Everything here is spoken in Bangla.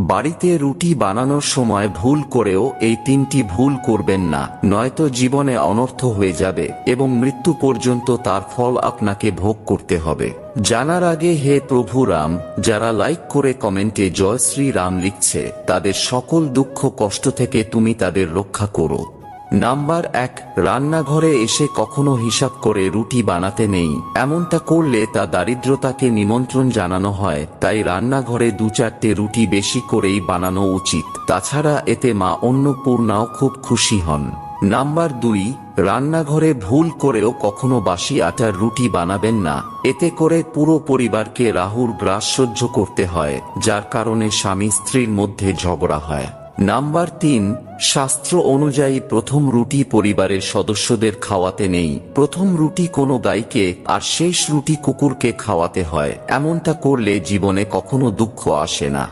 বাড়িতে রুটি বানানোর সময় ভুল করেও এই তিনটি ভুল করবেন না, নয়তো জীবনে অনর্থ হয়ে যাবে এবং মৃত্যু পর্যন্ত তার ফল আপনাকে ভোগ করতে হবে। জানার আগে হে প্রভু রাম, যারা লাইক করে কমেন্টে জয় শ্রী রাম লিখছে, তাদের সকল দুঃখ কষ্ট থেকে তুমি তাদের রক্ষা করো। নাম্বার 1, রান্নাঘরে এসে কখনো হিসাব করে রুটি বানাতে নেই। এমনটা করলে তা দারিদ্রতাকে নিমন্ত্রণ জানানো হয়, তাই রান্নাঘরে 2-4টে রুটি বেশি করেই বানানো উচিত। তাছাড়া এতে মা অন্নপূর্ণাও খুব খুশি হন। নাম্বার 2, রান্নাঘরে ভুল করেও কখনো বাসি আটার রুটি বানাবেন না। এতে করে পুরো পরিবারকে রাহুর গ্রাস সহ্য করতে হয়, যার কারণে স্বামী স্ত্রীর মধ্যে ঝগড়া হয়। নাম্বার 3, শাস্ত্র অনুযায়ী প্রথম রুটি পরিবারের সদস্যদের খাওয়াতে নেই। প্রথম রুটি কোনো গাইকে আর শেষ রুটি কুকুরকে খাওয়াতে হয়। এমনটা করলে জীবনে কখনো দুঃখ আসে না।